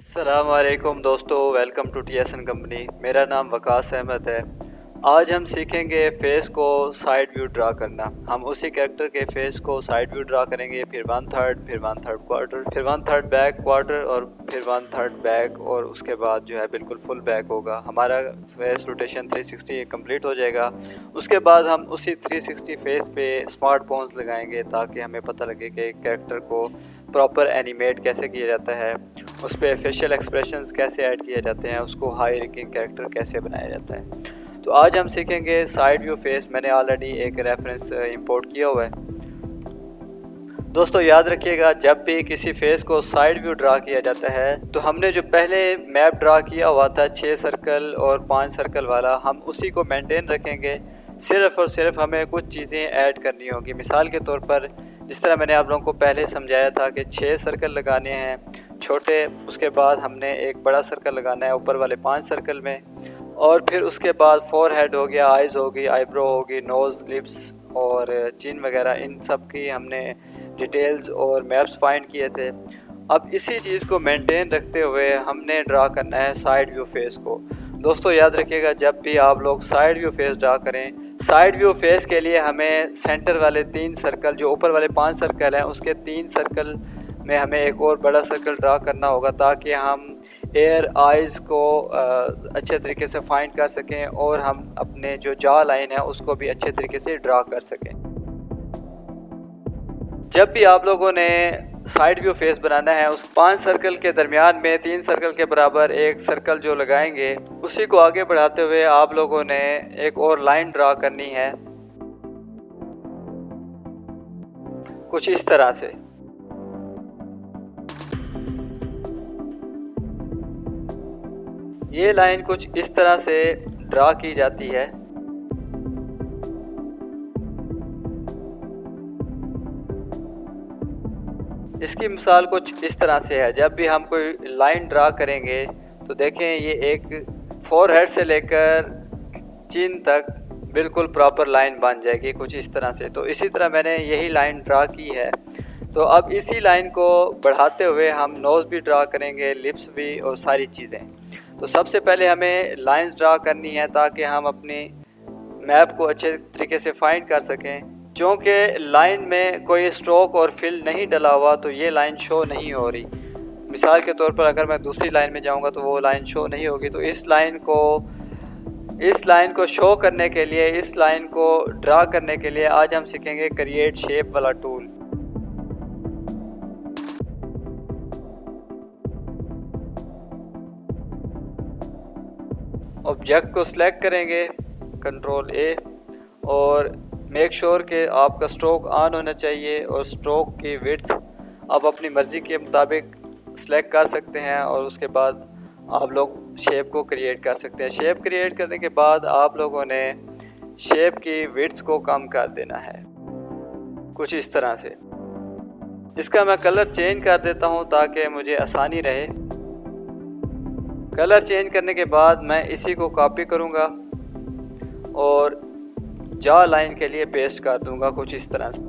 अस्सलाम वालेकुम दोस्तों, वेलकम टू टीएसएन कंपनी। मेरा नाम वकास अहमद है। आज हम सीखेंगे फेस को साइड व्यू ड्रा करना। हम उसी कैरेक्टर के फेस को साइड व्यू ड्रा करेंगे, फिर वन थर्ड क्वार्टर, फिर वन थर्ड बैक क्वार्टर और फिर वन थर्ड बैक, और उसके बाद जो है बिल्कुल फुल बैक होगा। हमारा फेस रोटेशन 360 कंप्लीट हो जाएगा। उसके बाद हम उसी 360 फेस पे स्मार्ट पोन्स लगाएंगे ताकि हमें पता लगे कि कैरेक्टर को प्रॉपर एनिमेट कैसे किया जाता है, उस पर फेशियल एक्सप्रेशंस कैसे ऐड किए जाते हैं, उसको हाई रैंकिंग कैरेक्टर कैसे बनाया जाता है। तो आज हम सीखेंगे साइड व्यू फेस। मैंने ऑलरेडी एक रेफरेंस इंपोर्ट किया हुआ है। दोस्तों याद रखिएगा, जब भी किसी फेस को साइड व्यू ड्रा किया जाता है तो हमने जो पहले मैप ड्रा किया हुआ था 6 सर्कल और 5 सर्कल वाला, हम उसी को मेंटेन रखेंगे। सिर्फ़ और सिर्फ हमें कुछ चीज़ें ऐड करनी होगी। मिसाल के तौर पर जिस तरह मैंने आप लोगों को पहले समझाया था कि 6 सर्कल लगाने हैं छोटे, उसके बाद हमने एक बड़ा सर्कल लगाना है ऊपर वाले 5 सर्कल में, और फिर उसके बाद फोरहेड हो गया, आइज़ होगी, आईब्रो होगी, नोज़, लिप्स और चिन वगैरह, इन सब की हमने डिटेल्स और मैप्स फाइंड किए थे। अब इसी चीज़ को मेंटेन रखते हुए हमने ड्रा करना है साइड व्यू फेस को। दोस्तों याद रखिएगा, जब भी आप लोग साइड व्यू फेस ड्रा करें, साइड व्यू फेस के लिए हमें सेंटर वाले 3 सर्कल, जो ऊपर वाले 5 सर्कल हैं उसके 3 सर्कल में हमें एक और बड़ा सर्कल ड्रा करना होगा ताकि हम एयर आइज़ को अच्छे तरीके से फाइंड कर सकें और हम अपने जो जॉ लाइन है उसको भी अच्छे तरीके से ड्रा कर सकें। जब भी आप लोगों ने साइड व्यू फेस बनाना है, उस 5 सर्कल के दरमियान में 3 सर्कल के बराबर एक सर्कल जो लगाएंगे, उसी को आगे बढ़ाते हुए आप लोगों ने एक और लाइन ड्रा करनी है कुछ इस तरह से। ये लाइन कुछ इस तरह से ड्रा की जाती है। इसकी मिसाल कुछ इस तरह से है। जब भी हम कोई लाइन ड्रा करेंगे तो देखें, ये एक फोरहेड से लेकर चिन तक बिल्कुल प्रॉपर लाइन बन जाएगी कुछ इस तरह से। तो इसी तरह मैंने यही लाइन ड्रा की है। तो अब इसी लाइन को बढ़ाते हुए हम नोज़ भी ड्रा करेंगे, लिप्स भी, और सारी चीज़ें। तो सबसे पहले हमें लाइंस ड्रा करनी है ताकि हम अपनी मैप को अच्छे तरीके से फाइंड कर सकें। क्योंकि लाइन में कोई स्ट्रोक और फिल नहीं डला हुआ तो ये लाइन शो नहीं हो रही। मिसाल के तौर पर अगर मैं दूसरी लाइन में जाऊंगा तो वो लाइन शो नहीं होगी। तो इस लाइन को शो करने के लिए, इस लाइन को ड्रा करने के लिए आज हम सीखेंगे क्रिएट शेप वाला टूल। ऑब्जेक्ट को सिलेक्ट करेंगे, कंट्रोल ए, और मेक श्योर कि आपका स्ट्रोक ऑन होना चाहिए और स्ट्रोक की विड्थ आप अपनी मर्ज़ी के मुताबिक सिलेक्ट कर सकते हैं। और उसके बाद आप लोग शेप को क्रिएट कर सकते हैं। शेप क्रिएट करने के बाद आप लोगों ने शेप की विड्थ को कम कर देना है कुछ इस तरह से। इसका मैं कलर चेंज कर देता हूँ ताकि मुझे आसानी रहे। कलर चेंज करने के बाद मैं इसी को कॉपी करूँगा और जॉ लाइन के लिए पेस्ट कर दूंगा कुछ इस तरह से।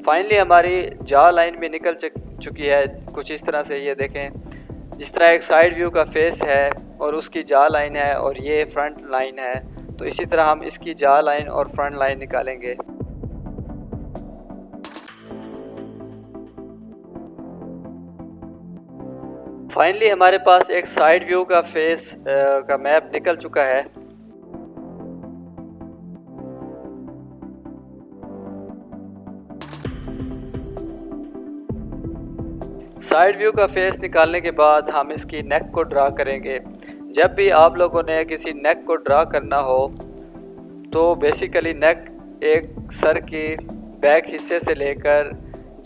फाइनली हमारी जॉ लाइन भी निकल चुकी है कुछ इस तरह से। ये देखें, जिस तरह एक साइड व्यू का फेस है और उसकी जॉ लाइन है और ये फ्रंट लाइन है, तो इसी तरह हम इसकी जॉ लाइन और फ्रंट लाइन निकालेंगे। फाइनली हमारे पास एक साइड व्यू का फेस का मैप निकल चुका है। साइड व्यू का फेस निकालने के बाद हम इसकी नेक को ड्रा करेंगे। जब भी आप लोगों ने किसी नेक को ड्रा करना हो तो बेसिकली नेक एक सर की बैक हिस्से से लेकर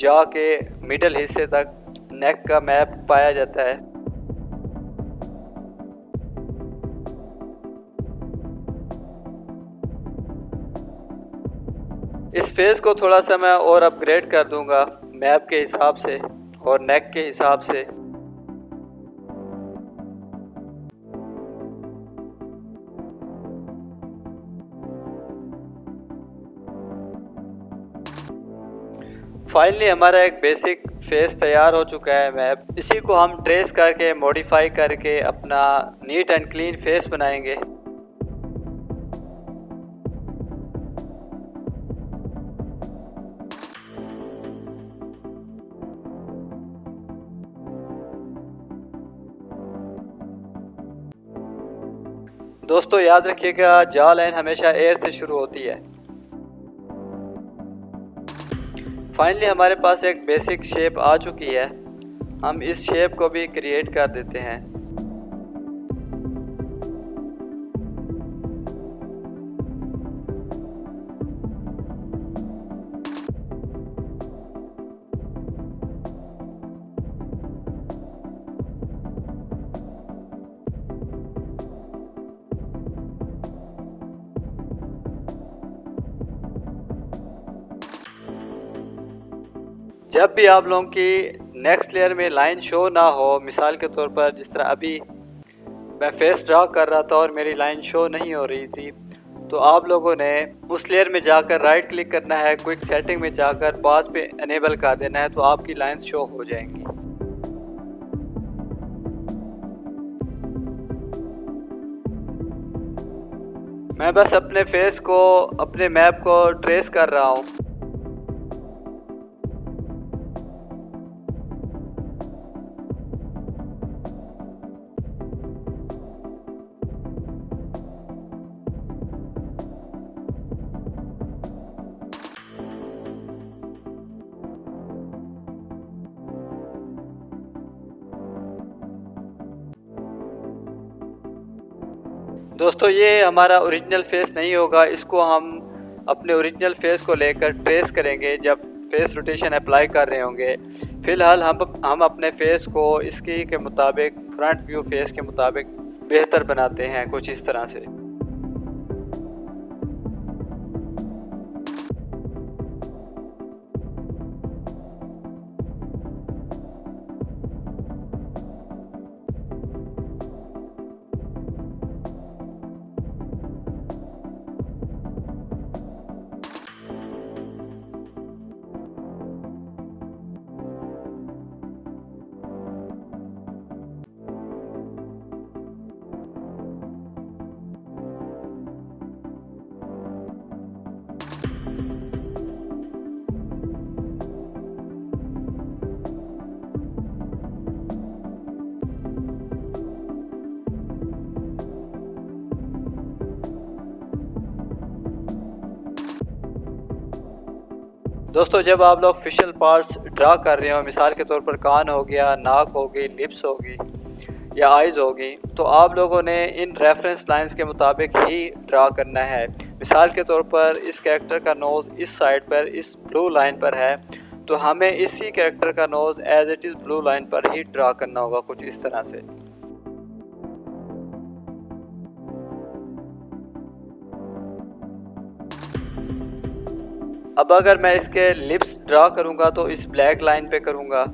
जॉ के मिडल हिस्से तक नेक का मैप पाया जाता है। इस फेस को थोड़ा सा मैं और अपग्रेड कर दूंगा मैप के हिसाब से और नेक के हिसाब से। फाइनली हमारा एक बेसिक फेस तैयार हो चुका है मैप। इसी को हम ट्रेस करके मॉडिफाई करके अपना नीट एंड क्लीन फेस बनाएंगे। दोस्तों याद रखिएगा, जॉ लाइन हमेशा एयर से शुरू होती है। फाइनली हमारे पास एक बेसिक शेप आ चुकी है। हम इस शेप को भी क्रिएट कर देते हैं। जब भी आप लोगों की नेक्स्ट लेयर में लाइन शो ना हो, मिसाल के तौर पर जिस तरह अभी मैं फेस ड्रा कर रहा था और मेरी लाइन शो नहीं हो रही थी, तो आप लोगों ने उस लेयर में जाकर राइट क्लिक करना है, क्विक सेटिंग में जाकर पास पे इनेबल कर देना है, तो आपकी लाइंस शो हो जाएंगी। मैं बस अपने फेस को, अपने मैप को ट्रेस कर रहा हूँ। दोस्तों ये हमारा ओरिजिनल फेस नहीं होगा, इसको हम अपने ओरिजिनल फेस को लेकर ट्रेस करेंगे जब फेस रोटेशन अप्लाई कर रहे होंगे। फ़िलहाल हम अपने फेस को इसकी के मुताबिक, फ्रंट व्यू फेस के मुताबिक बेहतर बनाते हैं कुछ इस तरह से। दोस्तों जब आप लोग फेशियल पार्ट्स ड्रा कर रहे हो, मिसाल के तौर पर कान हो गया, नाक हो गई, लिप्स होगी या आइज़ होगी, तो आप लोगों ने इन रेफरेंस लाइंस के मुताबिक ही ड्रा करना है। मिसाल के तौर पर इस कैरेक्टर का नोज़ इस साइड पर, इस ब्लू लाइन पर है, तो हमें इसी कैरेक्टर का nose as it is blue line पर ही ड्रा करना होगा कुछ इस तरह से। अब अगर मैं इसके लिप्स ड्रा करूँगा तो इस ब्लैक लाइन पे करूँगा।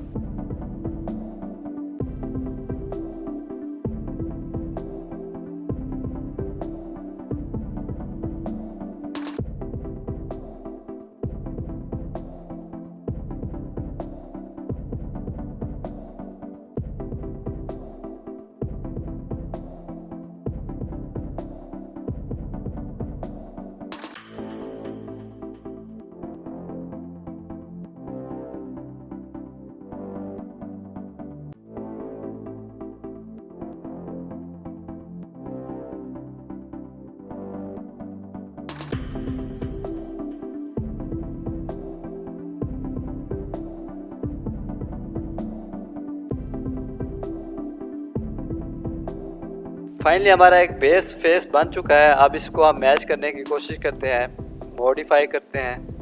फाइनली हमारा एक बेस फेस बन चुका है। अब इसको हम मैच करने की कोशिश करते हैं, मॉडिफाई करते हैं।